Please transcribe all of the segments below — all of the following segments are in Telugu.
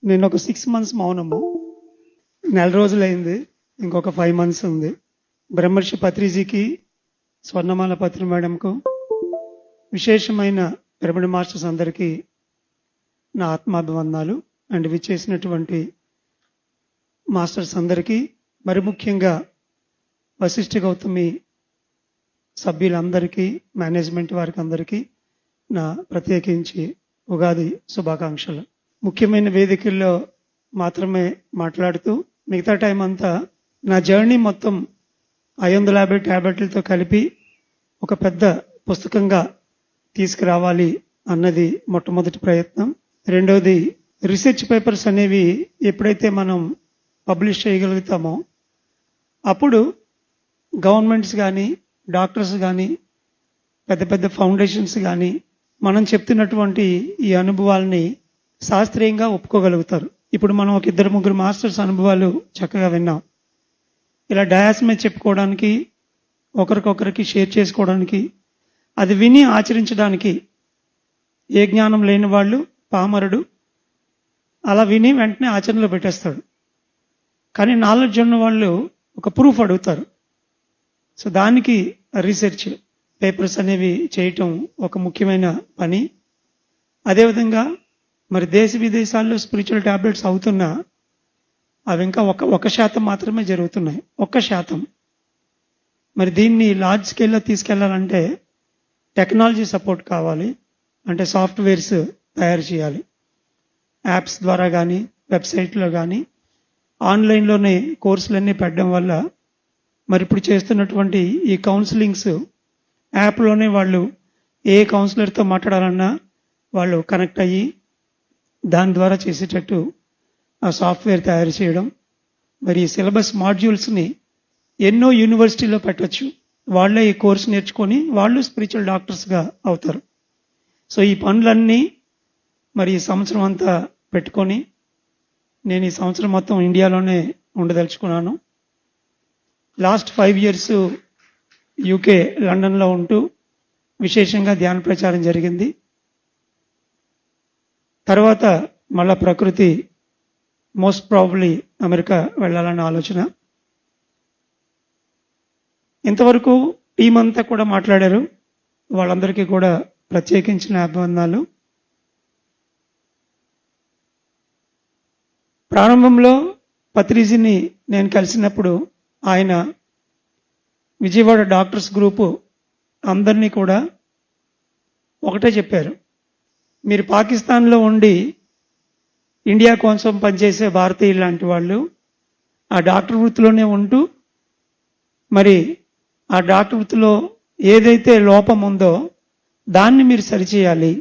నేను ఒక 6 months మౌనము, నెల రోజులైంది, ఇంకొక 5 months ఉంది. బ్రహ్మర్షి పత్రిజీకి, స్వర్ణమాల పత్రి మేడంకు, విశేషమైన పిరమిడ్ మాస్టర్స్ అందరికీ నా ఆత్మాభివందనాలు. అండ్ విచ్చేసినటువంటి మాస్టర్స్ అందరికీ, మరి ముఖ్యంగా వశిష్ఠ గౌతమి సభ్యులందరికీ, మేనేజ్మెంట్ వారికి అందరికీ నా ప్రత్యేకించి ఉగాది శుభాకాంక్షలు. ముఖ్యమైన వేదికల్లో మాత్రమే మాట్లాడుతూ మిగతా టైం అంతా నా జర్నీ మొత్తం 550 ట్యాబ్లెట్లతో కలిపి ఒక పెద్ద పుస్తకంగా తీసుకురావాలి అన్నది మొట్టమొదటి ప్రయత్నం. రెండోది, రీసెర్చ్ పేపర్స్ అనేవి ఎప్పుడైతే మనం పబ్లిష్ చేయగలుగుతామో అప్పుడు గవర్నమెంట్స్ కానీ, డాక్టర్స్ కానీ, పెద్ద పెద్ద ఫౌండేషన్స్ కానీ మనం చెప్తున్నటువంటి ఈ అనుభవాల్ని శాస్త్రీయంగా ఒప్పుకోగలుగుతారు. ఇప్పుడు మనం ఒక 2-3 మాస్టర్స్ అనుభవాలు చక్కగా విన్నాం. ఇలా డయాస్ మీద చెప్పుకోవడానికి, ఒకరికొకరికి షేర్ చేసుకోవడానికి, అది విని ఆచరించడానికి ఏ జ్ఞానం లేని వాళ్ళు, పామరుడు అలా విని వెంటనే ఆచరణలో పెట్టేస్తాడు. కానీ నాలెడ్జ్ ఉన్న వాళ్ళు ఒక ప్రూఫ్ అడుగుతారు. సో దానికి రీసెర్చ్ పేపర్స్ అనేవి చేయటం ఒక ముఖ్యమైన పని. అదేవిధంగా మరి దేశ విదేశాల్లో స్పిరిచువల్ టాబ్లెట్స్ అవుతున్నా అవి ఇంకా 1% మాత్రమే జరుగుతున్నాయి. 1%. మరి దీన్ని లార్జ్ స్కేల్లో తీసుకెళ్లాలంటే టెక్నాలజీ సపోర్ట్ కావాలి. అంటే సాఫ్ట్వేర్స్ తయారు చేయాలి. యాప్స్ ద్వారా కానీ, వెబ్సైట్లో కానీ, ఆన్లైన్లోనే కోర్సులన్నీ పెట్టడం వల్ల మరి ఇప్పుడు చేస్తున్నటువంటి ఈ కౌన్సిలింగ్స్ యాప్లోనే వాళ్ళు ఏ కౌన్సిలర్తో మాట్లాడాలన్నా వాళ్ళు కనెక్ట్ అయ్యి దాని ద్వారా చేసేటట్టు ఆ సాఫ్ట్వేర్ తయారు చేయడం. మరి ఈ సిలబస్ మాడ్యూల్స్ని ఎన్నో యూనివర్సిటీలో పెట్టచ్చు. వాళ్ళే ఈ కోర్సు నేర్చుకొని వాళ్ళు స్పిరిచువల్ డాక్టర్స్గా అవుతారు. సో ఈ పనులన్నీ మరి ఈ సంవత్సరం అంతా పెట్టుకొని నేను ఈ సంవత్సరం మొత్తం ఇండియాలోనే ఉండదలుచుకున్నాను. లాస్ట్ 5 years యూకే, లండన్లో ఉంటూ విశేషంగా ధ్యాన ప్రచారం జరిగింది. తర్వాత మళ్ళా ప్రకృతి మోస్ట్ ప్రాబబ్లీ అమెరికా వెళ్ళాలన్న ఆలోచన. ఇంతవరకు టీం అంతా కూడా మాట్లాడారు. వాళ్ళందరికీ కూడా ప్రత్యేకించిన అభివందనాలు. ప్రారంభంలో పత్రిజీని నేను కలిసినప్పుడు ఆయన విజయవాడ డాక్టర్స్ గ్రూపు అందరినీ కూడా ఒకటే చెప్పారు, మీరు పాకిస్తాన్లో ఉండి ఇండియా కోసం పనిచేసే భారతీయులు లాంటి వాళ్ళు ఆ డాక్టర్ వృత్తిలోనే ఉంటూ మరి ఆ డాక్టర్ వృత్తిలో ఏదైతే లోపం ఉందో దాన్ని మీరు సరిచేయాలి.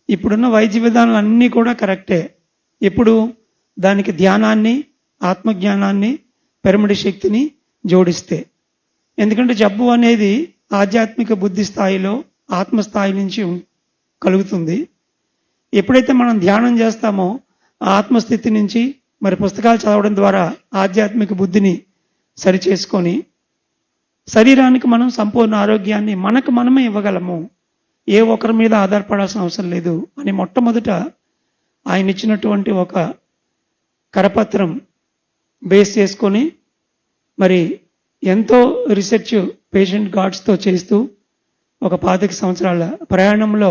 ఇప్పుడున్న వైద్య విధానాలు అన్నీ కూడా కరెక్టే. ఇప్పుడు దానికి ధ్యానాన్ని, ఆత్మజ్ఞానాన్ని, పిరమిడ్ శక్తిని జోడిస్తే. ఎందుకంటే జబ్బు అనేది ఆధ్యాత్మిక బుద్ధి స్థాయిలో, ఆత్మస్థాయి నుంచి కలుగుతుంది. ఎప్పుడైతే మనం ధ్యానం చేస్తామో ఆత్మస్థితి నుంచి మరి పుస్తకాలు చదవడం ద్వారా ఆధ్యాత్మిక బుద్ధిని సరిచేసుకొని శరీరానికి మనం సంపూర్ణ ఆరోగ్యాన్ని మనకు మనమే ఇవ్వగలము. ఏ ఒక్కరి మీద ఆధారపడాల్సిన అవసరం లేదు అని మొట్టమొదట ఆయన ఇచ్చినటువంటి ఒక కరపత్రం బేస్ చేసుకొని మరి ఎంతో రీసెర్చ్ పేషెంట్ గార్డ్స్తో చేస్తూ ఒక 25 సంవత్సరాల ప్రయాణంలో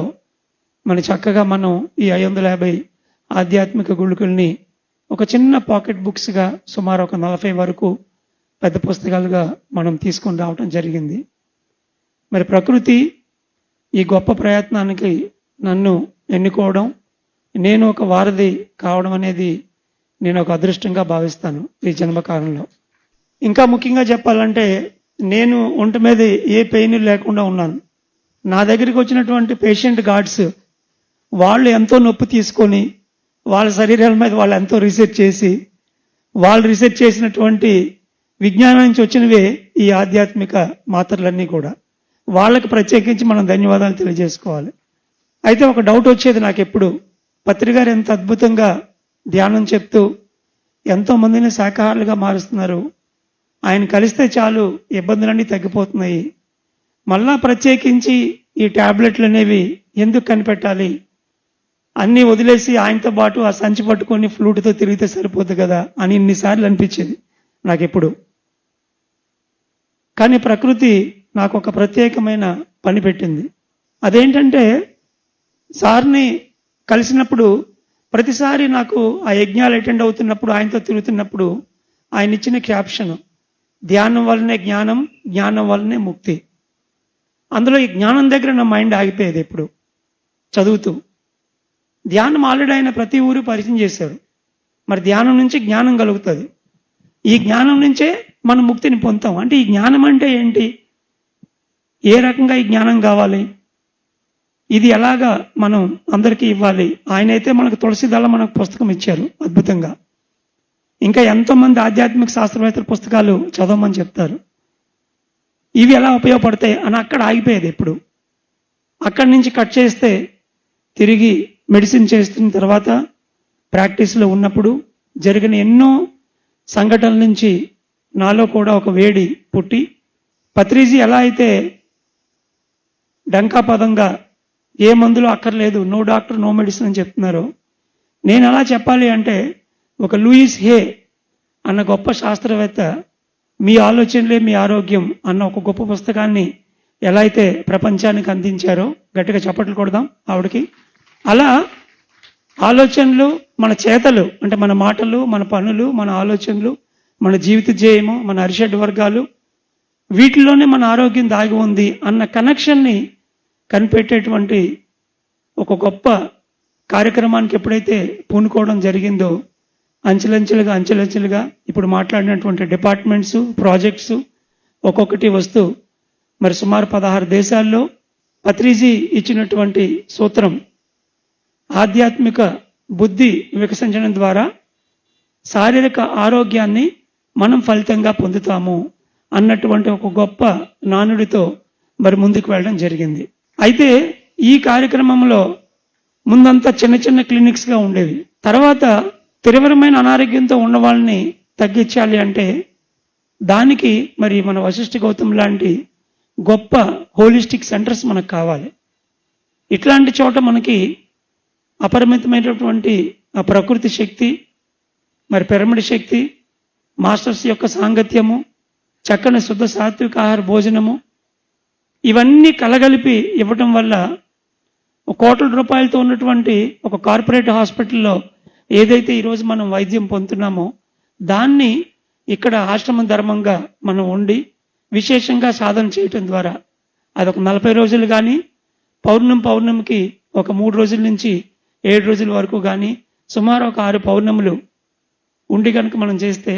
మన చక్కగా మనం ఈ 550 ఆధ్యాత్మిక గుళికల్ని ఒక చిన్న పాకెట్ బుక్స్గా సుమారు ఒక 40 వరకు పెద్ద పుస్తకాలుగా మనం తీసుకొని రావడం జరిగింది. మరి ప్రకృతి ఈ గొప్ప ప్రయత్నానికి నన్ను ఎన్నుకోవడం, నేను ఒక వారధి కావడం అనేది నేను ఒక అదృష్టంగా భావిస్తాను ఈ జన్మకాలంలో. ఇంకా ముఖ్యంగా చెప్పాలంటే నేను ఒంటి మీద ఏ పెయిన్ లేకుండా ఉన్నాను. నా దగ్గరికి వచ్చినటువంటి పేషెంట్ గార్డ్స్ వాళ్ళు ఎంతో నొప్పి తీసుకొని వాళ్ళ శరీరాల మీద వాళ్ళు ఎంతో రీసెర్చ్ చేసి వాళ్ళు రీసెర్చ్ చేసినటువంటి విజ్ఞానం నుంచి వచ్చినవే ఈ ఆధ్యాత్మిక మాత్రలన్నీ కూడా. వాళ్ళకి ప్రత్యేకించి మనం ధన్యవాదాలు తెలియజేసుకోవాలి. అయితే ఒక డౌట్ వచ్చేది నాకు ఎప్పుడు, పత్రిగారు ఎంత అద్భుతంగా ధ్యానం చెప్తూ ఎంతో మందిని శాకాహారులుగా మారుస్తున్నారు, ఆయన కలిస్తే చాలు ఇబ్బందులన్నీ తగ్గిపోతున్నాయి, మళ్ళా ప్రత్యేకించి ఈ ట్యాబ్లెట్లు అనేవి ఎందుకు కనిపెట్టాలి అన్నీ వదిలేసి ఆయనతో పాటు ఆ సంచి పట్టుకొని ఫ్లూట్తో తిరిగితే సరిపోద్ది కదా అని ఇన్నిసార్లు అనిపించేది నాకెప్పుడు. కానీ ప్రకృతి నాకు ఒక ప్రత్యేకమైన పని పెట్టింది. అదేంటంటే సార్ని కలిసినప్పుడు ప్రతిసారి నాకు ఆ యజ్ఞాలు అటెండ్ అవుతున్నప్పుడు, ఆయనతో తిరుగుతున్నప్పుడు ఆయన ఇచ్చిన క్యాప్షన్, ధ్యానం వల్లనే జ్ఞానం, జ్ఞానం వల్లనే ముక్తి. అందులో ఈ జ్ఞానం దగ్గర నా మైండ్ ఆగిపోయేది ఎప్పుడు చదువుతూ. ధ్యానం ఆల్రెడీ ఆయన ప్రతి ఊరు పరిచయం చేశారు. మరి ధ్యానం నుంచి జ్ఞానం కలుగుతుంది. ఈ జ్ఞానం నుంచే మనం ముక్తిని పొందుతాం. అంటే ఈ జ్ఞానం అంటే ఏంటి, ఏ రకంగా ఈ జ్ఞానం కావాలి, ఇది ఎలాగా మనం అందరికీ ఇవ్వాలి. ఆయన అయితే మనకు తులసి దళం మనకు పుస్తకం ఇచ్చారు అద్భుతంగా. ఇంకా ఎంతో మంది ఆధ్యాత్మిక శాస్త్రవేత్తల పుస్తకాలు చదవమని చెప్తారు. ఇవి ఎలా ఉపయోగపడతాయి అని అక్కడ ఆగిపోయేది ఎప్పుడు. అక్కడి నుంచి కట్ చేస్తే తిరిగి మెడిసిన్ చేస్తున్న తర్వాత ప్రాక్టీస్లో ఉన్నప్పుడు జరిగిన ఎన్నో సంఘటనల నుంచి నాలో కూడా ఒక వేడి పుట్టి, పత్రిజీ ఎలా అయితే డంకాపదంగా ఏ మందులు అక్కర్లేదు, నో డాక్టర్ నో మెడిసిన్ అని చెప్తున్నారో, నేను ఎలా చెప్పాలి అంటే ఒక లూయిస్ హే అన్న గొప్ప శాస్త్రవేత్త మీ ఆలోచనలే మీ ఆరోగ్యం అన్న ఒక గొప్ప పుస్తకాన్ని ఎలా అయితే ప్రపంచానికి అందించారో, గట్టిగా చప్పట్లు కొడదాం ఆవిడకి. అలా ఆలోచనలు, మన చేతలు అంటే మన మాటలు, మన పనులు, మన ఆలోచనలు, మన జీవిత ధ్యేయము, మన అరిషడ్ వర్గాలు, వీటిలోనే మన ఆరోగ్యం దాగి ఉంది అన్న కనెక్షన్ని కనిపెట్టేటువంటి ఒక గొప్ప కార్యక్రమానికి ఎప్పుడైతే పూనుకోవడం జరిగిందో, అంచెలంచెలుగా ఇప్పుడు మాట్లాడినటువంటి డిపార్ట్మెంట్స్, ప్రాజెక్ట్స్ ఒక్కొక్కటి వస్తూ మరి సుమారు 16 దేశాల్లో పత్రిజీ ఇచ్చినటువంటి సూత్రం ఆధ్యాత్మిక బుద్ధి వికసించడం ద్వారా శారీరక ఆరోగ్యాన్ని మనం ఫలితంగా పొందుతాము అన్నటువంటి ఒక గొప్ప నానుడితో మరి ముందుకు వెళ్ళడం జరిగింది. అయితే ఈ కార్యక్రమంలో ముందంతా చిన్న చిన్న క్లినిక్స్గా ఉండేవి. తర్వాత తీవ్రమైన అనారోగ్యంతో ఉన్న వాళ్ళని తగ్గించాలి అంటే దానికి మరి మన వశిష్ఠ గౌతమ్ లాంటి గొప్ప హోలిస్టిక్ సెంటర్స్ మనకు కావాలి. ఇట్లాంటి చోట మనకి అపరిమితమైనటువంటి ఆ ప్రకృతి శక్తి, మరి పిరమిడ్ శక్తి, మాస్టర్స్ యొక్క సాంగత్యము, చక్కని శుద్ధ సాత్విక ఆహార భోజనము, ఇవన్నీ కలగలిపి ఇవ్వటం వల్ల కోట్ల రూపాయలతో ఉన్నటువంటి ఒక కార్పొరేట్ హాస్పిటల్లో ఏదైతే ఈరోజు మనం వైద్యం పొందుతున్నామో దాన్ని ఇక్కడ ఆశ్రమ ధర్మంగా మనం ఉండి విశేషంగా సాధన చేయటం ద్వారా అదొక 40 రోజులు కానీ, పౌర్ణమికి ఒక 3 రోజుల నుంచి 7 రోజుల వరకు కానీ, సుమారు ఒక 6 పౌర్ణములు ఉండి కనుక మనం చేస్తే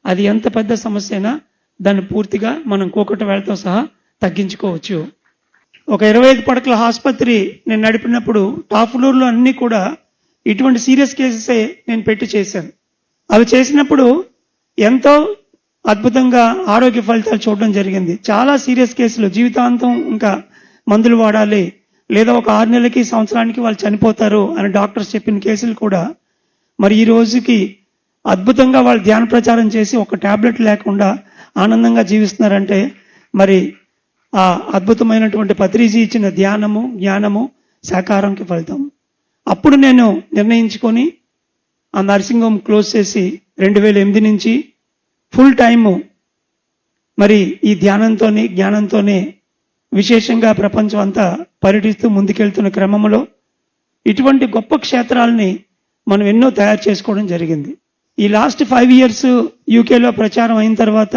అది ఎంత పెద్ద సమస్య అయినా దాన్ని పూర్తిగా మనం కూకట వేళతో సహా తగ్గించుకోవచ్చు. ఒక 25 పడకల ఆసుపత్రి నేను నడిపినప్పుడు టాప్ ఫ్లోర్లో అన్నీ కూడా ఇటువంటి సీరియస్ కేసెసే నేను పెట్టి చేశాను. అవి చేసినప్పుడు ఎంతో అద్భుతంగా ఆరోగ్య ఫలితాలు చూడడం జరిగింది. చాలా సీరియస్ కేసులు జీవితాంతం ఇంకా మందులు వాడాలి, లేదా ఒక 6 నెలలకి సంవత్సరానికి వాళ్ళు చనిపోతారు అని డాక్టర్స్ చెప్పిన కేసులు కూడా మరి ఈ రోజుకి అద్భుతంగా వాళ్ళు ధ్యాన ప్రచారం చేసి ఒక టాబ్లెట్ లేకుండా ఆనందంగా జీవిస్తున్నారంటే మరి ఆ అద్భుతమైనటువంటి పత్రిజీ ఇచ్చిన ధ్యానము, జ్ఞానము సాకారంకి ఫలితం. అప్పుడు నేను నిర్ణయించుకొని ఆ నర్సింగ్ హోమ్ క్లోజ్ చేసి 2008 నుంచి ఫుల్ టైము మరి ఈ ధ్యానంతోనే, జ్ఞానంతోనే విశేషంగా ప్రపంచం అంతా పర్యటిస్తూ ముందుకెళ్తున్న క్రమంలో ఇటువంటి గొప్ప క్షేత్రాలని మనం ఎన్నో తయారు చేసుకోవడం జరిగింది. ఈ లాస్ట్ 5 years యూకేలో ప్రచారం అయిన తర్వాత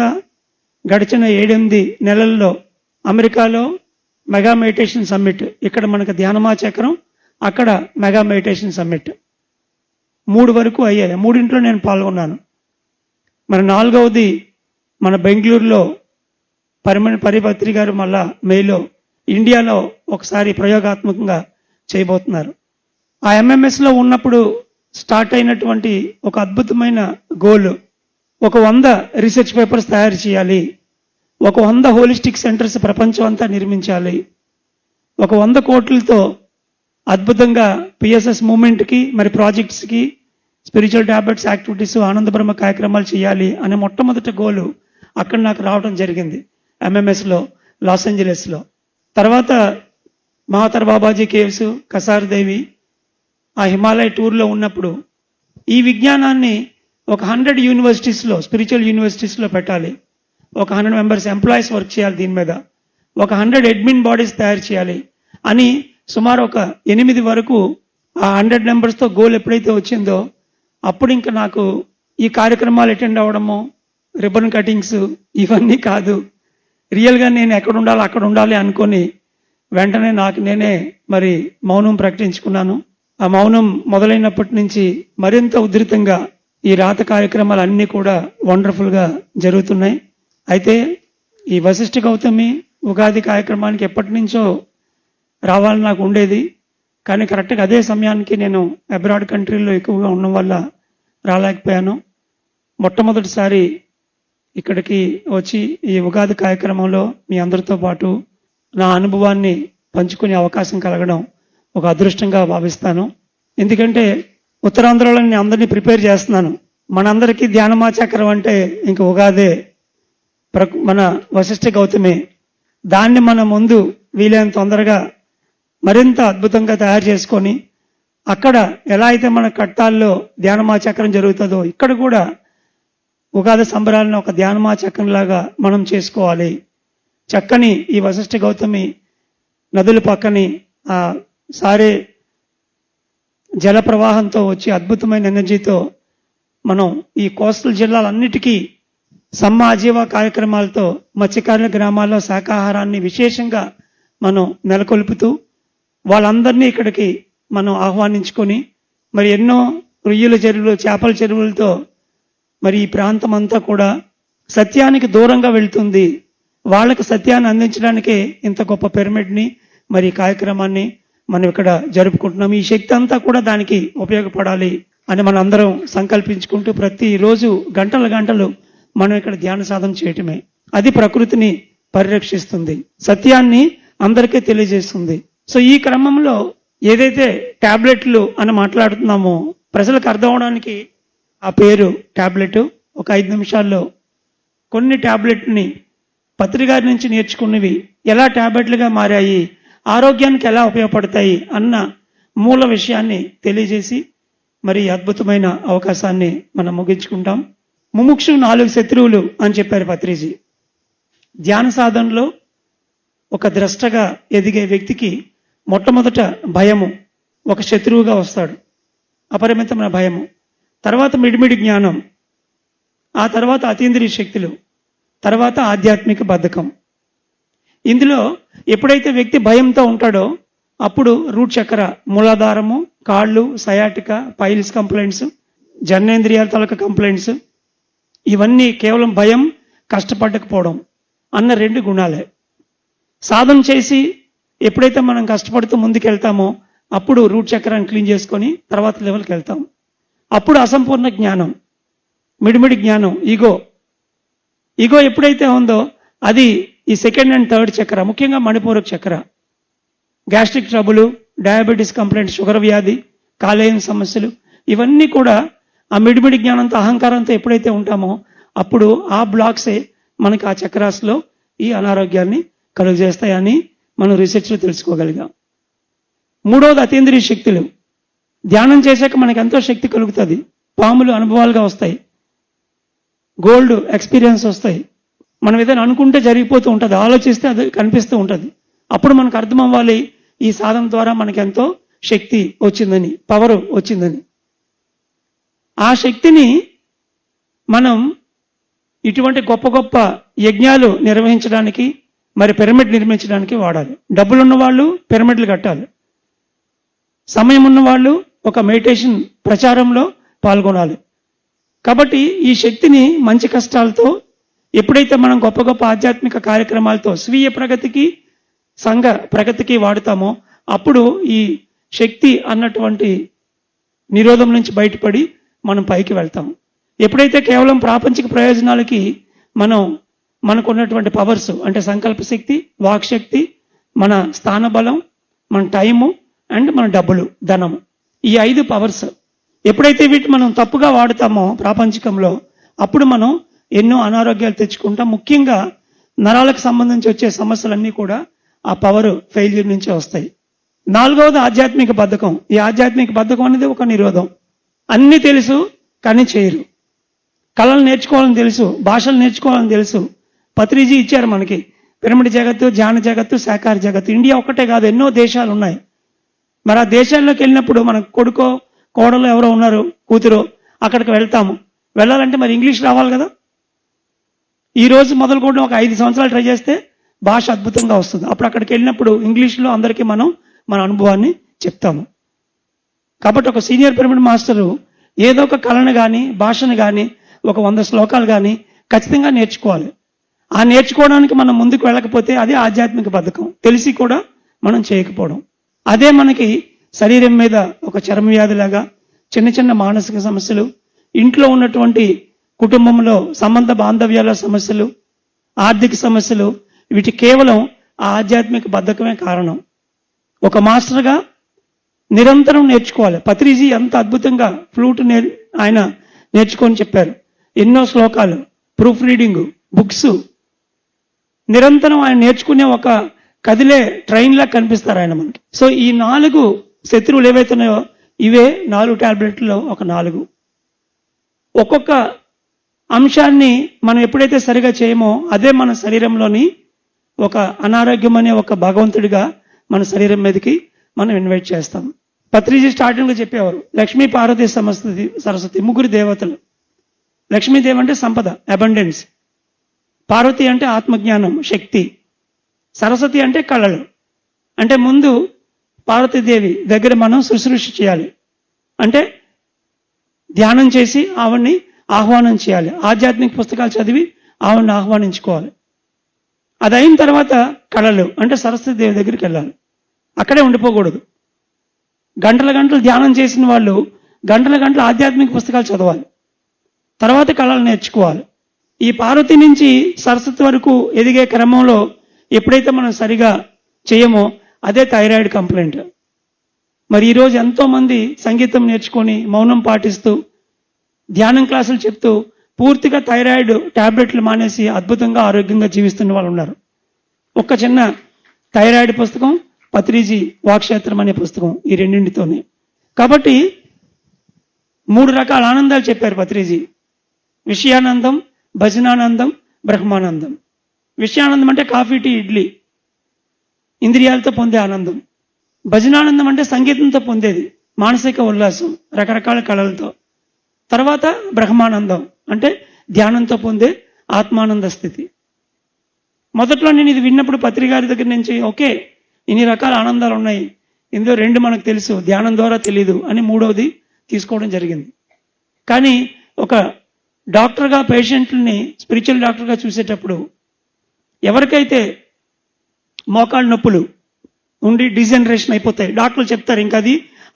గడిచిన 7-8 నెలల్లో అమెరికాలో మెగా మెడిటేషన్ సమ్మిట్, ఇక్కడ మనకు ధ్యానమా చక్రం, అక్కడ మెగా మెడిటేషన్ సమ్మిట్ 3 వరకు అయ్యాయి. 3 నేను పాల్గొన్నాను. మరి 4వది మన బెంగళూరులో పరిపత్రి గారు మళ్ళా మేలో ఇండియాలో ఒకసారి ప్రయోగాత్మకంగా చేయబోతున్నారు. ఆ ఎంఎంఎస్లో ఉన్నప్పుడు స్టార్ట్ అయినటువంటి ఒక అద్భుతమైన గోల్, ఒక 100 రీసెర్చ్ పేపర్స్ తయారు చేయాలి, ఒక 100 హోలిస్టిక్ సెంటర్స్ ప్రపంచం అంతా నిర్మించాలి, ఒక 100 కోట్లతో అద్భుతంగా పిఎస్ఎస్ మూవ్మెంట్కి మరి ప్రాజెక్ట్స్కి స్పిరిచువల్ టాబ్లెట్స్ యాక్టివిటీస్ ఆనంద బ్రహ్మ కార్యక్రమాలు చేయాలి అనే మొట్టమొదటి గోలు అక్కడ నాకు రావడం జరిగింది ఎంఎంఎస్లో, లాస్ ఏంజలస్లో. తర్వాత మహాతర్ బాబాజీ కేవ్స్, కసార్ దేవి, ఆ హిమాలయ టూర్లో ఉన్నప్పుడు ఈ విజ్ఞానాన్ని ఒక 100 యూనివర్సిటీస్లో, స్పిరిచువల్ యూనివర్సిటీస్లో పెట్టాలి. ఒక 100 మెంబర్స్ ఎంప్లాయీస్ వర్క్ చేయాలి దీని మీద, ఒక 100 అడ్మిన్ బాడీస్ తయారు చేయాలి అని సుమారు ఒక 8 వరకు ఆ 100 మెంబర్స్తో గోల్ ఎప్పుడైతే వచ్చిందో అప్పుడు ఇంకా నాకు ఈ కార్యక్రమాలు అటెండ్ అవ్వడము, రిబ్బన్ కటింగ్స్ ఇవన్నీ కాదు. రియల్గా నేను ఎక్కడ ఉండాలో అక్కడ ఉండాలి అనుకొని వెంటనే నాకు నేనే మరి మౌనం ప్రకటించుకున్నాను. ఆ మౌనం మొదలైనప్పటి నుంచి మరింత ఉధృతంగా ఈ రాత కార్యక్రమాలు అన్నీ కూడా వండర్ఫుల్గా జరుగుతున్నాయి. అయితే ఈ వశిష్ఠ గౌతమి ఉగాది కార్యక్రమానికి ఎప్పటి నుంచో రావాలని నాకు ఉండేది. కానీ కరెక్ట్గా అదే సమయానికి నేను అబ్రాడ్ కంట్రీలో ఎక్కువగా ఉండడం వల్ల రాలేకపోయాను. మొట్టమొదటిసారి ఇక్కడికి వచ్చి ఈ ఉగాది కార్యక్రమంలో మీ అందరితో పాటు నా అనుభవాన్ని పంచుకునే అవకాశం కలగడం ఒక అదృష్టంగా భావిస్తాను. ఎందుకంటే ఉత్తరాంధ్రలో నేను అందరినీ ప్రిపేర్ చేస్తున్నాను. మనందరికీ ధ్యానమాచక్రం అంటే ఇంక ఉగాదే, మన వశిష్ఠ గౌతమే. దాన్ని మన ముందు వీలైనంత తొందరగా మరింత అద్భుతంగా తయారు చేసుకొని అక్కడ ఎలా అయితే మన కట్టాల్లో ధ్యానమాచక్రం జరుగుతుందో ఇక్కడ కూడా ఉగాది సంబరాలను ఒక ధ్యానమాచక్రంలాగా మనం చేసుకోవాలి. చక్కని ఈ వశిష్ఠ గౌతమి నదుల పక్కని ఆ సారే జల ప్రవాహంతో వచ్చి అద్భుతమైన ఎనర్జీతో మనం ఈ కోస్టల్ జిల్లాలన్నిటికీ సమ్మాజీవ కార్యక్రమాలతో మత్స్యకారుల గ్రామాల్లో శాకాహారాన్ని విశేషంగా మనం నెలకొల్పుతూ వాళ్ళందరినీ ఇక్కడికి మనం ఆహ్వానించుకొని మరి ఎన్నో రొయ్యల చెరువులు, చేపల చెరువులతో మరి ఈ ప్రాంతం అంతా కూడా సత్యానికి దూరంగా వెళ్తుంది. వాళ్ళకి సత్యాన్ని అందించడానికే ఇంత గొప్ప పిరమిడ్ని మరి ఈ కార్యక్రమాన్ని మనం ఇక్కడ జరుపుకుంటున్నాం. ఈ శక్తి అంతా కూడా దానికి ఉపయోగపడాలి అని మనం అందరం సంకల్పించుకుంటూ ప్రతిరోజు గంటలు గంటలు మనం ఇక్కడ ధ్యాన సాధన చేయటమే. అది ప్రకృతిని పరిరక్షిస్తుంది, సత్యాన్ని అందరికీ తెలియజేస్తుంది. సో ఈ క్రమంలో ఏదైతే టాబ్లెట్లు అని మాట్లాడుతున్నామో ప్రజలకు అర్థం అవడానికి ఆ పేరు టాబ్లెట్. ఒక 5 నిమిషాల్లో కొన్ని టాబ్లెట్ని పత్రికారి నుంచి నేర్చుకున్నవి ఎలా టాబ్లెట్లుగా మారాయి, ఆరోగ్యానికి ఎలా ఉపయోగపడతాయి అన్న మూల విషయాన్ని తెలియజేసి మరి అద్భుతమైన అవకాశాన్ని మనం ముగించుకుంటాం. ముముక్షు 4 శత్రువులు అని చెప్పారు పత్రిజీ. ధ్యాన సాధనలో ఒక ద్రష్టగా ఎదిగే వ్యక్తికి మొట్టమొదట భయము ఒక శత్రువుగా వస్తాడు, అపరిమితమైన భయము. తర్వాత మిడిమిడి జ్ఞానం, ఆ తర్వాత అతీంద్రియ శక్తులు, తర్వాత ఆధ్యాత్మిక బద్ధకం. ఇందులో ఎప్పుడైతే వ్యక్తి భయంతో ఉంటాడో అప్పుడు రూట్ చక్ర, మూలాధారము, కాళ్ళు, సయాటిక, పైల్స్ కంప్లైంట్స్, జననేంద్రియాల తాలూకా కంప్లైంట్స్, ఇవన్నీ కేవలం భయం, కష్టపడకపోవడం అన్న 2 గుణాలే. సాధన చేసి ఎప్పుడైతే మనం కష్టపడుతూ ముందుకెళ్తామో అప్పుడు రూట్ చక్రాన్ని క్లీన్ చేసుకొని తర్వాత లెవెల్కి వెళ్తాం. అప్పుడు అసంపూర్ణ జ్ఞానం, మిడిమిడి జ్ఞానం, ఈగో ఎప్పుడైతే ఉందో అది ఈ 2nd and 3rd చక్ర, ముఖ్యంగా మణిపూరక చక్ర. Gastric trouble, diabetes complaint, sugar వ్యాధి, కాలేయం సమస్యలు, ఇవన్నీ కూడా ఆ మిడిమిడి జ్ఞానంతో అహంకారంతో ఎప్పుడైతే ఉంటామో అప్పుడు ఆ బ్లాక్సే మనకి ఆ చక్రాస్లో ఈ అనారోగ్యాన్ని కలుగజేస్తాయని మనం రీసెర్చ్లో తెలుసుకోగలిగాం. 3వది అతీంద్రియ శక్తులు. ధ్యానం చేశాక మనకి ఎంతో శక్తి కలుగుతుంది, పాములు అనుభవాలుగా వస్తాయి, గోల్డ్ ఎక్స్పీరియన్స్ వస్తాయి. మనం ఏదైనా అనుకుంటే జరిగిపోతూ ఉంటుంది, ఆలోచిస్తే అది కనిపిస్తూ ఉంటుంది. అప్పుడు మనకు అర్థం అవ్వాలి ఈ సాధన ద్వారా మనకి ఎంతో శక్తి వచ్చిందని, పవర్ వచ్చిందని. ఆ శక్తిని మనం ఇటువంటి గొప్ప గొప్ప యజ్ఞాలు నిర్వహించడానికి, మరి పిరమిడ్ నిర్మించడానికి వాడాలి. డబ్బులున్న వాళ్ళు పిరమిడ్లు కట్టాలి, సమయం ఉన్న వాళ్ళు ఒక మెడిటేషన్ ప్రచారంలో పాల్గొనాలి. కాబట్టి ఈ శక్తిని మంచి కష్టాలతో ఎప్పుడైతే మనం గొప్ప గొప్ప ఆధ్యాత్మిక కార్యక్రమాలతో స్వీయ ప్రగతికి, సంఘ ప్రగతికి వాడుతామో అప్పుడు ఈ శక్తి అన్నటువంటి నిరోధం నుంచి బయటపడి మనం పైకి వెళ్తాం. ఎప్పుడైతే కేవలం ప్రాపంచిక ప్రయోజనాలకి మనకున్నటువంటి పవర్స్ అంటే సంకల్ప శక్తి, వాక్ శక్తి, మన స్థాన బలం, మన టైము అండ్ మన డబ్బులు, ధనము, ఈ 5 పవర్స్ ఎప్పుడైతే వీటి మనం తప్పుగా వాడుతామో ప్రాపంచికంలో అప్పుడు మనం ఎన్నో అనారోగ్యాలు తెచ్చుకుంటాం. ముఖ్యంగా నరాలకు సంబంధించి వచ్చే సమస్యలన్నీ కూడా ఆ పవర్ ఫెయిల్యూర్ నుంచే వస్తాయి. నాలుగవది ఆధ్యాత్మిక బద్ధకం. ఈ ఆధ్యాత్మిక బద్ధకం అనేది ఒక నిరోధం. అన్నీ తెలుసు కానీ చేయరు. కళలు నేర్చుకోవాలని తెలుసు, భాషలు నేర్చుకోవాలని తెలుసు. పత్రిజీ ఇచ్చారు మనకి పిరమిడ్ జగత్తు, ధ్యాన జగత్తు, శాకాహార జగత్తు. ఇండియా ఒక్కటే కాదు, ఎన్నో దేశాలు ఉన్నాయి. మరి ఆ దేశాల్లోకి వెళ్ళినప్పుడు మన కొడుకో కోడలో ఎవరో ఉన్నారు, కూతురో, అక్కడికి వెళ్తాము. వెళ్ళాలంటే మరి ఇంగ్లీష్ రావాలి కదా. ఈ రోజు మొదలుకోవడం ఒక 5 సంవత్సరాలు ట్రై చేస్తే భాష అద్భుతంగా వస్తుంది. అప్పుడు అక్కడికి వెళ్ళినప్పుడు ఇంగ్లీష్లో అందరికీ మనం మన అనుభవాన్ని చెప్తాము. కాబట్టి ఒక సీనియర్ పిరమిడ్ మాస్టరు ఏదో ఒక కళను కానీ భాషను కానీ ఒక 100 శ్లోకాలు కానీ ఖచ్చితంగా నేర్చుకోవాలి. ఆ నేర్చుకోవడానికి మనం ముందుకు వెళ్ళకపోతే అదే ఆధ్యాత్మిక బద్ధకం. తెలిసి కూడా మనం చేయకపోవడం. అదే మనకి శరీరం మీద ఒక చర్మ వ్యాధిలాగా, చిన్న చిన్న మానసిక సమస్యలు, ఇంట్లో ఉన్నటువంటి కుటుంబంలో సంబంధ బాంధవ్యాల సమస్యలు, ఆర్థిక సమస్యలు, వీటి కేవలం ఆ ఆధ్యాత్మిక బద్ధకమే కారణం. ఒక మాస్టర్గా నిరంతరం నేర్చుకోవాలి. పత్రిజీ అంత అద్భుతంగా ఫ్లూట్ ఆయన నేర్చుకొని చెప్పారు. ఎన్నో శ్లోకాలు, ప్రూఫ్ రీడింగ్, బుక్స్, నిరంతరం ఆయన నేర్చుకునే ఒక కదిలే ట్రైన్లా కనిపిస్తారు ఆయన మనకి. సో ఈ 4 శత్రువులు ఏవైతున్నాయో ఇవే 4 టాబ్లెట్లో ఒక 4. ఒక్కొక్క అంశాన్ని మనం ఎప్పుడైతే సరిగా చేయమో అదే మన శరీరంలోని ఒక అనారోగ్యం అనే ఒక భగవంతుడిగా మన శరీరం మీదకి మనం ఇన్వైట్ చేస్తాం. పత్రిజీ స్టార్టింగ్లో చెప్పేవారు, లక్ష్మీ పార్వతీ సరస్వతి ముగ్గురు దేవతలు. లక్ష్మీదేవి అంటే సంపద, అబండెన్స్. పార్వతి అంటే ఆత్మజ్ఞానం, శక్తి. సరస్వతి అంటే కళలు. అంటే ముందు పార్వతీదేవి దగ్గర మనం శుశ్రూష చేయాలి. అంటే ధ్యానం చేసి ఆవిడ్ని ఆహ్వానం చేయాలి. ఆధ్యాత్మిక పుస్తకాలు చదివి ఆవిడ్ని ఆహ్వానించుకోవాలి. అది అయిన తర్వాత కళలు అంటే సరస్వతి దేవి దగ్గరికి వెళ్ళాలి. అక్కడే ఉండిపోకూడదు. గంటల గంటలు ధ్యానం చేసిన వాళ్ళు గంటల గంటలు ఆధ్యాత్మిక పుస్తకాలు చదవాలి. తర్వాత కళలు నేర్చుకోవాలి. ఈ పార్వతి నుంచి సరస్వతి వరకు ఎదిగే క్రమంలో ఎప్పుడైతే మనం సరిగా చేయమో అదే థైరాయిడ్ కంప్లైంట్. మరి ఈరోజు ఎంతోమంది సంగీతం నేర్చుకొని మౌనం పాటిస్తూ ధ్యానం క్లాసులు చెప్తూ పూర్తిగా థైరాయిడ్ టాబ్లెట్లు మానేసి అద్భుతంగా ఆరోగ్యంగా జీవిస్తున్న వాళ్ళు ఉన్నారు. ఒక చిన్న థైరాయిడ్ పుస్తకం, పత్రిజీ వాక్క్షేత్రం అనే పుస్తకం, ఈ రెండింటితోనే. కాబట్టి 3 రకాల ఆనందాలు చెప్పారు పత్రిజీ. విషయానందం, భజనానందం, బ్రహ్మానందం. విషయానందం అంటే కాఫీ, టీ, ఇడ్లీ, ఇంద్రియాలతో పొందే ఆనందం. భజనానందం అంటే సంగీతంతో పొందేది, మానసిక ఉల్లాసం, రకరకాల కళలతో. తర్వాత బ్రహ్మానందం అంటే ధ్యానంతో పొందే ఆత్మానంద స్థితి. మొదట్లో నేను ఇది విన్నప్పుడు పత్రిగారి దగ్గర నుంచి ఓకే ఇన్ని రకాల ఆనందాలు ఉన్నాయి, ఇందులో 2 మనకు తెలుసు, ధ్యానం ద్వారా తెలీదు అని 3వది తీసుకోవడం జరిగింది. కానీ ఒక డాక్టర్గా పేషెంట్లని స్పిరిచువల్ డాక్టర్గా చూసేటప్పుడు ఎవరికైతే మోకాళ్ళ నొప్పులు ఉండి డిజనరేషన్ అయిపోతాయి, డాక్టర్లు చెప్తారు ఇంకా అది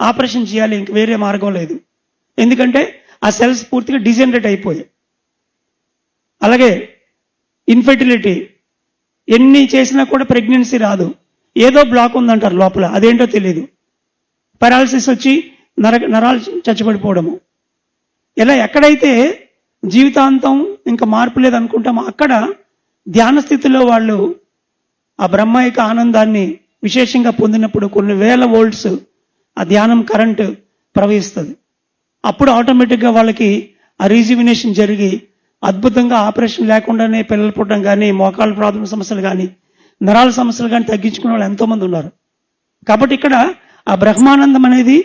ఆపరేషన్ చేయాలి, ఇంక వేరే మార్గం లేదు. ఎందుకంటే ఆ సెల్స్ పూర్తిగా డిజనరేట్ అయిపోయాయి. అలాగే ఇన్ఫెర్టిలిటీ, ఎన్ని చేసినా కూడా ప్రెగ్నెన్సీ రాదు, ఏదో బ్లాక్ ఉందంటారు లోపల, అదేంటో తెలియదు. పారాలసిస్ వచ్చి నరాలు చచ్చిపడిపోవడము. ఇలా ఎక్కడైతే జీవితాంతం ఇంకా మార్పు లేదనుకుంటామో అక్కడ ధ్యాన స్థితిలో వాళ్ళు ఆ బ్రహ్మైక ఆనందాన్ని విశేషంగా పొందినప్పుడు కొన్ని వేల వోల్ట్స్ ఆ ధ్యానం కరెంటు ప్రవహిస్తుంది. అప్పుడు ఆటోమేటిక్గా వాళ్ళకి ఆ రీజువినేషన్ జరిగి అద్భుతంగా ఆపరేషన్ లేకుండానే పిల్లలు పుట్టడం కానీ, మోకాళ్ళ ప్రాబ్లం సమస్యలు కానీ, నరాల సమస్యలు కానీ తగ్గించుకునే వాళ్ళు ఎంతోమంది ఉన్నారు. కాబట్టి ఇక్కడ ఆ బ్రహ్మానందం అనేది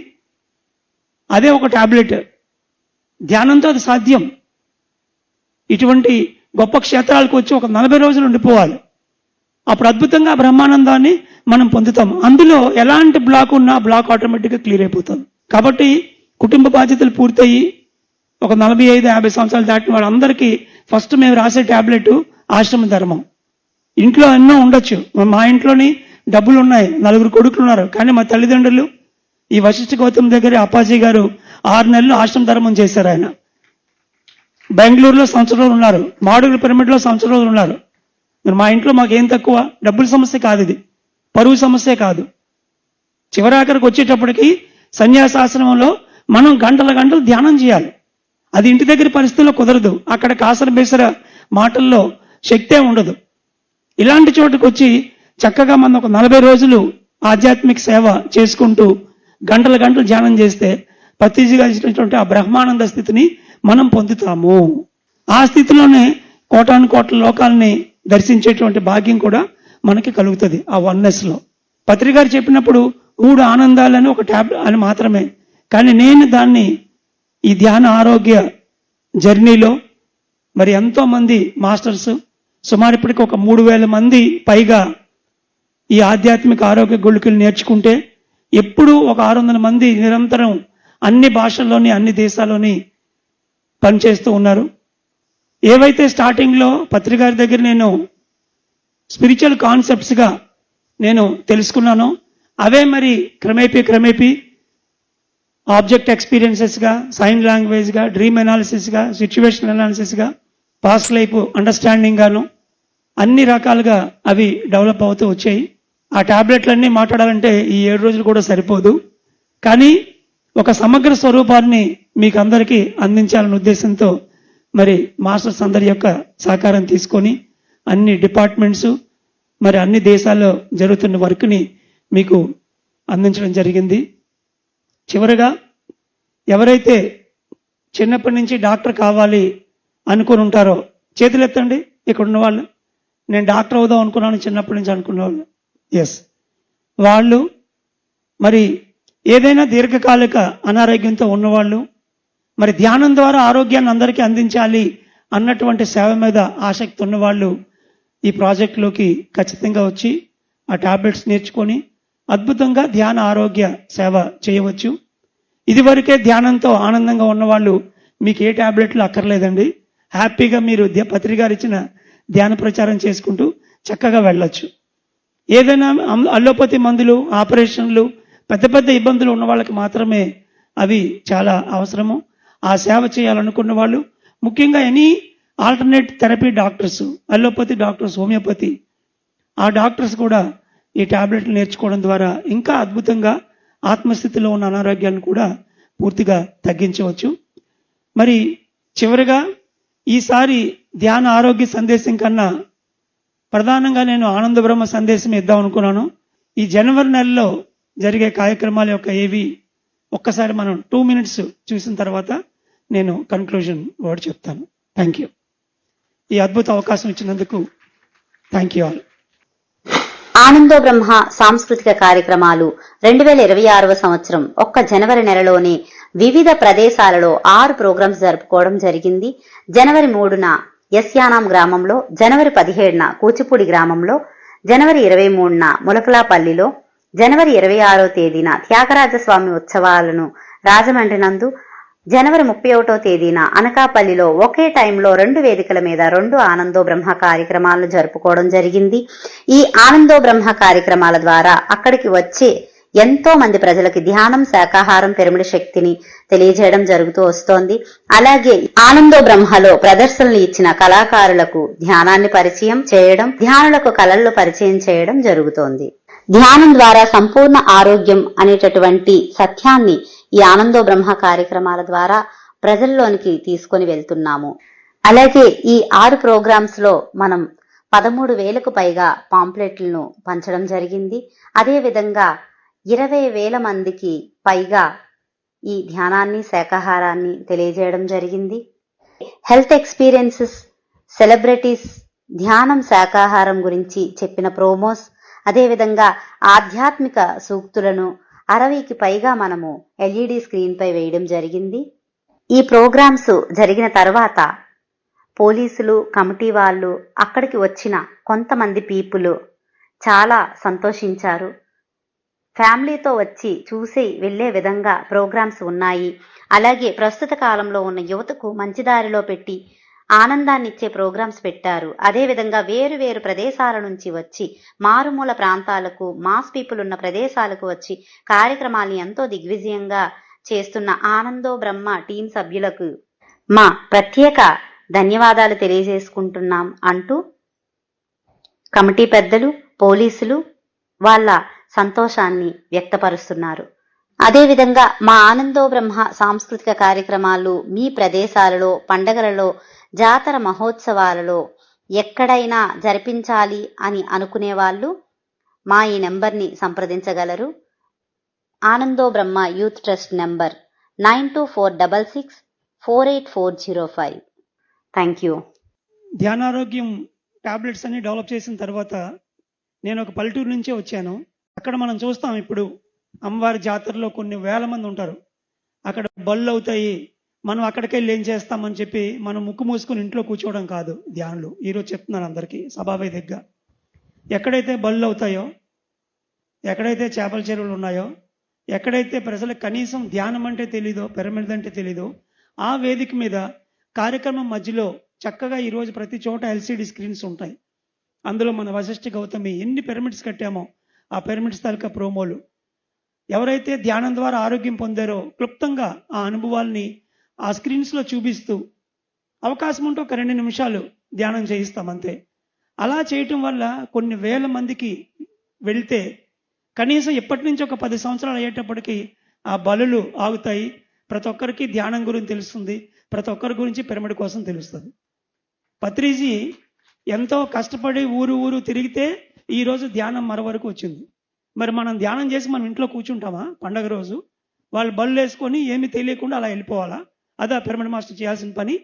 అదే ఒక టాబ్లెట్. ధ్యానంతో అది సాధ్యం. ఇటువంటి గొప్ప క్షేత్రాలకు వచ్చి ఒక 40 రోజులు ఉండిపోవాలి. అప్పుడు అద్భుతంగా బ్రహ్మానందాన్ని మనం పొందుతాం. అందులో ఎలాంటి బ్లాక్ ఉన్నా బ్లాక్ ఆటోమేటిక్గా క్లియర్ అయిపోతుంది. కాబట్టి కుటుంబ బాధ్యతలు పూర్తయి ఒక 45-50 సంవత్సరాలు దాటిన వాళ్ళందరికీ ఫస్ట్ మేము రాసే టాబ్లెట్ ఆశ్రమ ధర్మం. ఇంట్లో ఎన్నో ఉండొచ్చు, మా ఇంట్లోని డబ్బులు ఉన్నాయి, 4 కొడుకులు ఉన్నారు, కానీ మా తల్లిదండ్రులు ఈ వశిష్ఠ గౌతమ్ దగ్గర అప్పాజీ గారు 6 నెలలు ఆశ్రమ ధర్మం చేశారు. ఆయన బెంగళూరులో సంవత్సరం రోజులు ఉన్నారు, మాడుగుల పిరమిడ్లో సంవత్సరం రోజులు ఉన్నారు. మరి మా ఇంట్లో మాకేం తక్కువ? డబ్బుల సమస్య కాదు, ఇది పరువు సమస్య కాదు. చివరాఖరికి వచ్చేటప్పటికి సన్యాసాశ్రమంలో మనం గంటల గంటలు ధ్యానం చేయాలి. అది ఇంటి దగ్గర పరిస్థితుల్లో కుదరదు. అక్కడ కాసర బేసర మాటల్లో శక్తే ఉండదు. ఇలాంటి చోటుకు వచ్చి చక్కగా మనం ఒక 40 రోజులు ఆధ్యాత్మిక సేవ చేసుకుంటూ గంటల గంటలు ధ్యానం చేస్తే పత్రిజీ గారు ఇచ్చినటువంటి ఆ బ్రహ్మానంద స్థితిని మనం పొందుతాము. ఆ స్థితిలోనే కోటాను కోట్ల లోకాలని దర్శించేటువంటి భాగ్యం కూడా మనకి కలుగుతుంది ఆ వన్నెస్ లో. పత్రిక గారు చెప్పినప్పుడు 3 ఆనందాలని ఒక ట్యాబ్లెట్ అని మాత్రమే, కానీ నేను దాన్ని ఈ ధ్యాన ఆరోగ్య జర్నీలో మరి ఎంతో మంది మాస్టర్స్, సుమారు ఇప్పటికి ఒక 3,000 మంది పైగా ఈ ఆధ్యాత్మిక ఆరోగ్య గుళికలు నేర్చుకుంటే, ఎప్పుడూ ఒక 600 మంది నిరంతరం అన్ని భాషల్లోని అన్ని దేశాల్లోని పనిచేస్తూ ఉన్నారు. ఏవైతే స్టార్టింగ్లో పత్రిక గారి దగ్గర నేను స్పిరిచువల్ కాన్సెప్ట్స్గా నేను తెలుసుకున్నానో అవే మరి క్రమేపీ ఆబ్జెక్ట్ ఎక్స్పీరియన్సెస్గా, సైన్ లాంగ్వేజ్గా, డ్రీమ్ అనాలిసిస్గా, సిచ్యువేషన్ అనాలిసిస్గా, పాస్ట్ లైఫ్ అండర్స్టాండింగ్ గాను అన్ని రకాలుగా అవి డెవలప్ అవుతూ వచ్చాయి. ఆ టాబ్లెట్లన్నీ మాట్లాడాలంటే ఈ 7 రోజులు కూడా సరిపోదు, కానీ ఒక సమగ్ర స్వరూపాన్ని మీకు అందరికీ అందించాలనే ఉద్దేశంతో మరి మాస్టర్స్ అందరి యొక్క సహకారం తీసుకొని అన్ని డిపార్ట్మెంట్స్ మరి అన్ని దేశాల్లో జరుగుతున్న వర్క్ని మీకు అందించడం జరిగింది. చివరగా ఎవరైతే చిన్నప్పటి నుంచి డాక్టర్ కావాలి అనుకుని ఉంటారో చేతులు ఎత్తండి. ఇక్కడ ఉన్న వాళ్ళు, నేను డాక్టర్ అవుదాం అనుకున్నాను చిన్నప్పటి నుంచి అనుకున్న వాళ్ళు, ఎస్, వాళ్ళు మరి ఏదైనా దీర్ఘకాలిక అనారోగ్యంతో ఉన్నవాళ్ళు, మరి ధ్యానం ద్వారా ఆరోగ్యాన్ని అందరికీ అందించాలి అన్నటువంటి సేవ మీద ఆసక్తి ఉన్నవాళ్ళు ఈ ప్రాజెక్టులోకి ఖచ్చితంగా వచ్చి ఆ టాబ్లెట్స్ నేర్చుకొని అద్భుతంగా ధ్యాన ఆరోగ్య సేవ చేయవచ్చు. ఇదివరకే ధ్యానంతో ఆనందంగా ఉన్నవాళ్ళు మీకు ఏ టాబ్లెట్లు అక్కర్లేదండి. హ్యాపీగా మీరు పత్రిక గారు ఇచ్చిన ధ్యాన ప్రచారం చేసుకుంటూ చక్కగా వెళ్ళొచ్చు. ఏదైనా అల్లోపతి మందులు, ఆపరేషన్లు, పెద్ద పెద్ద ఇబ్బందులు ఉన్న వాళ్ళకి మాత్రమే అవి చాలా అవసరము. ఆ సేవ చేయాలనుకున్న వాళ్ళు, ముఖ్యంగా any alternate therapy doctors, allopathy doctors, homeopathy, ఆ డాక్టర్స్ కూడా ఈ టాబ్లెట్లు నేర్చుకోవడం ద్వారా ఇంకా అద్భుతంగా ఆత్మస్థితిలో ఉన్న అనారోగ్యాన్ని కూడా పూర్తిగా తగ్గించవచ్చు. మరి చివరిగా ఈసారి ధ్యాన ఆరోగ్య సందేశం కన్నా ప్రధానంగా నేను ఆనంద బ్రహ్మ సందేశం ఇద్దాం అనుకున్నాను. ఈ జనవరి నెలలో జరిగే కార్యక్రమాల యొక్క ఏవి ఒక్కసారి మనం 2 minutes చూసిన తర్వాత నేను కన్క్లూజన్ వర్డ్ చెప్తాను. Thank you. ఈ అద్భుత అవకాశం ఇచ్చినందుకు థ్యాంక్ యూ ఆల్. ఆనందో బ్రహ్మ సాంస్కృతిక కార్యక్రమాలు 2026వ సంవత్సరం ఒక్క జనవరి నెలలోనే వివిధ ప్రదేశాలలో 6 ప్రోగ్రామ్స్ జరుపుకోవడం జరిగింది. జనవరి 3న యస్యానాం గ్రామంలో, జనవరి 17న కూచిపూడి గ్రామంలో, జనవరి 23న ములకలాపల్లిలో, జనవరి 26వ తేదీన త్యాగరాజస్వామి ఉత్సవాలను రాజమండ్రి నందు, జనవరి 31వ తేదీన అనకాపల్లిలో ఒకే టైంలో 2 వేదికల మీద 2 ఆనందో బ్రహ్మ కార్యక్రమాలను జరుపుకోవడం జరిగింది. ఈ ఆనందో బ్రహ్మ కార్యక్రమాల ద్వారా అక్కడికి వచ్చే ఎంతో మంది ప్రజలకి ధ్యానం, శాకాహారం, పిరమిడ్ శక్తిని తెలియజేయడం జరుగుతూ వస్తోంది. అలాగే ఆనందో బ్రహ్మలో ప్రదర్శనలు ఇచ్చిన కళాకారులకు ధ్యానాన్ని పరిచయం చేయడం, ధ్యానులకు కళల్లో పరిచయం చేయడం జరుగుతోంది. ధ్యానం ద్వారా సంపూర్ణ ఆరోగ్యం అనేటటువంటి సత్యాన్ని ఈ ఆనందో బ్రహ్మ కార్యక్రమాల ద్వారా ప్రజల్లోనికి తీసుకొని వెళ్తున్నాము. అలాగే ఈ 6 ప్రోగ్రామ్స్ లో మనం 13,000కు పైగా పాంప్లెట్లను పంచడం జరిగింది. అదేవిధంగా 20,000 మందికి పైగా ఈ ధ్యానాన్ని, శాకాహారాన్ని తెలియజేయడం జరిగింది. హెల్త్ ఎక్స్పీరియన్సెస్, సెలబ్రిటీస్ ధ్యానం, శాకాహారం గురించి చెప్పిన ప్రోమోస్, అదేవిధంగా ఆధ్యాత్మిక సూక్తులను 60కి పైగా మనము LED స్క్రీన్ పై వేయడం జరిగింది. ఈ ప్రోగ్రామ్స్ జరిగిన తర్వాత పోలీసులు, కమిటీ వాళ్ళు, అక్కడికి వచ్చిన కొంతమంది పీపుల్ చాలా సంతోషించారు. ఫ్యామిలీతో వచ్చి చూసి వెళ్లే విధంగా ప్రోగ్రామ్స్ ఉన్నాయి. అలాగే ప్రస్తుత కాలంలో ఉన్న యువతకు మంచి దారిలో పెట్టి ఆనందాన్నిచ్చే ప్రోగ్రామ్స్ పెట్టారు. అదేవిధంగా వేరు వేరు ప్రదేశాల నుంచి వచ్చి మారుమూల ప్రాంతాలకు, మాస్ పీపుల్ ఉన్న ప్రదేశాలకు వచ్చి కార్యక్రమాల్ని ఎంతో దిగ్విజయంగా చేస్తున్న ఆనందో బ్రహ్మ టీం సభ్యులకు మా ప్రత్యేక ధన్యవాదాలు తెలియజేసుకుంటున్నాం అంటూ కమిటీ పెద్దలు, పోలీసులు వాళ్ళ సంతోషాన్ని వ్యక్తపరుస్తున్నారు. అదేవిధంగా మా ఆనందో బ్రహ్మ సాంస్కృతిక కార్యక్రమాలు మీ ప్రదేశాలలో, పండగలలో, జాతర మహోత్సవాలలో ఎక్కడైనా జరిపించాలి అని అనుకునే వాళ్ళు మా ఈ నెంబర్ని సంప్రదించగలరు. Anando Brahma youth trust number 9246648405. Thank you. ధ్యానారోగ్యం టాబ్లెట్స్ అన్ని డెవలప్ చేసిన తర్వాత నేను ఒక పల్లెటూరు నుంచే వచ్చాను. అక్కడ మనం చూస్తాం, ఇప్పుడు అమ్మవారి జాతరలో కొన్ని వేల మంది ఉంటారు. అక్కడ బళ్ళు అవుతాయి, మనం అక్కడికి వెళ్ళి ఏం చేస్తామని చెప్పి మనం ముక్కు మూసుకుని ఇంట్లో కూర్చోవడం కాదు ధ్యానులు. ఈరోజు చెప్తున్నాను అందరికీ సభావేదికగా, ఎక్కడైతే బళ్ళు అవుతాయో, ఎక్కడైతే చేపల చెరువులు ఉన్నాయో, ఎక్కడైతే ప్రజలకు కనీసం ధ్యానం అంటే తెలీదో, పిరమిడ్ అంటే తెలీదో, ఆ వేదిక మీద కార్యక్రమం మధ్యలో చక్కగా ఈరోజు ప్రతి చోట ఎల్సిడి స్క్రీన్స్ ఉంటాయి. అందులో మన వశిష్ఠ గౌతమి ఎన్ని పిరమిడ్స్ కట్టామో ఆ పిరమిడ్స్ తాలూకా ప్రోమోలు, ఎవరైతే ధ్యానం ద్వారా ఆరోగ్యం పొందారో క్లుప్తంగా ఆ అనుభవాల్ని ఆ స్క్రీన్స్లో చూపిస్తూ, అవకాశం ఉంటే ఒక 2 నిమిషాలు ధ్యానం చేయిస్తాం అంతే. అలా చేయటం వల్ల కొన్ని వేల మందికి వెళ్తే కనీసం ఇప్పటి నుంచి ఒక 10 సంవత్సరాలు అయ్యేటప్పటికి ఆ బలులు ఆగుతాయి. ప్రతి ఒక్కరికి ధ్యానం గురించి తెలుస్తుంది, ప్రతి ఒక్కరి గురించి పిరమిడ్ కోసం తెలుస్తుంది. పత్రిజీ ఎంతో కష్టపడి ఊరు ఊరు తిరిగితే ఈరోజు ధ్యానం మన వరకు వచ్చింది. మరి మనం ధ్యానం చేసి మనం ఇంట్లో కూర్చుంటామా? పండగ రోజు వాళ్ళు బళ్ళు వేసుకొని ఏమీ తెలియకుండా అలా వెళ్ళిపోవాలా? అదా పిరమిడ్ మాస్టర్ చేయాల్సిన పని?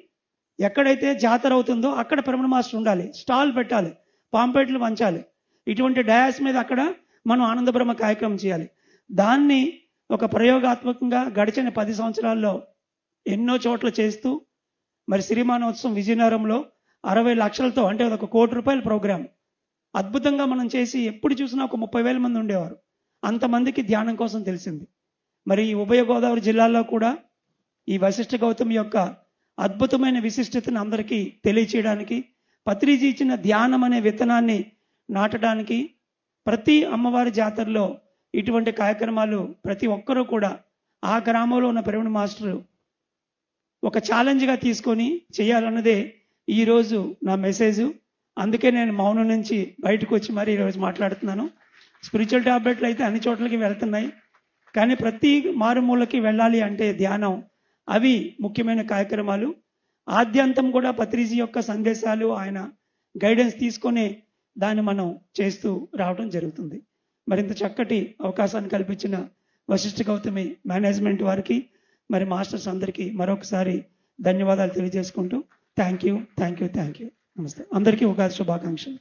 ఎక్కడైతే జాతర అవుతుందో అక్కడ పిరమిడ్ మాస్టర్ ఉండాలి, స్టాల్ పెట్టాలి, పాంపేట్లు పంచాలి. ఇటువంటి డయాస్ మీద అక్కడ మనం ఆనంద బ్రహ్మ కార్యక్రమం చేయాలి. దాన్ని ఒక ప్రయోగాత్మకంగా గడిచిన 10 సంవత్సరాల్లో ఎన్నో చోట్ల చేస్తూ, మరి సిరిమానోత్సవం విజయనగరంలో 60 లక్షలతో, అంటే ఒక ₹1 కోటి ప్రోగ్రాం అద్భుతంగా మనం చేసి ఎప్పుడు చూసినా ఒక 30,000 మంది ఉండేవారు. అంతమందికి ధ్యానం కోసం తెలిసింది. మరి ఈ ఉభయ గోదావరి జిల్లాల్లో కూడా ఈ వశిష్ఠ గౌతమి యొక్క అద్భుతమైన విశిష్టతను అందరికీ తెలియచేయడానికి, పత్రిజీ ఇచ్చిన ధ్యానం అనే విత్తనాన్ని నాటడానికి, ప్రతి అమ్మవారి జాతరలో ఇటువంటి కార్యక్రమాలు ప్రతి ఒక్కరూ కూడా ఆ గ్రామంలో ఉన్న పిరమిడ్ మాస్టర్ ఒక ఛాలెంజ్గా తీసుకొని చేయాలన్నదే ఈరోజు నా మెసేజ్. అందుకే నేను మౌనం నుంచి బయటకు వచ్చి మరి ఈరోజు మాట్లాడుతున్నాను. స్పిరిచువల్ టాబ్లెట్లు అయితే అన్ని చోట్లకి వెళ్తున్నాయి, కానీ ప్రతి మారుమూలకి వెళ్ళాలి అంటే ధ్యానం, అవి ముఖ్యమైన కార్యక్రమాలు. ఆద్యంతం కూడా పత్రిజీ యొక్క సందేశాలు, ఆయన గైడెన్స్ తీసుకొని దాన్ని మనం చేస్తూ రావడం జరుగుతుంది. మరింత చక్కటి అవకాశాన్ని కల్పించిన వశిష్ఠ గౌతమి మేనేజ్మెంట్ వారికి, మరి మాస్టర్స్ అందరికీ మరొకసారి ధన్యవాదాలు తెలియజేసుకుంటూ థ్యాంక్ యూ. నమస్తే. అందరికీ ఉగాది శుభాకాంక్షలు.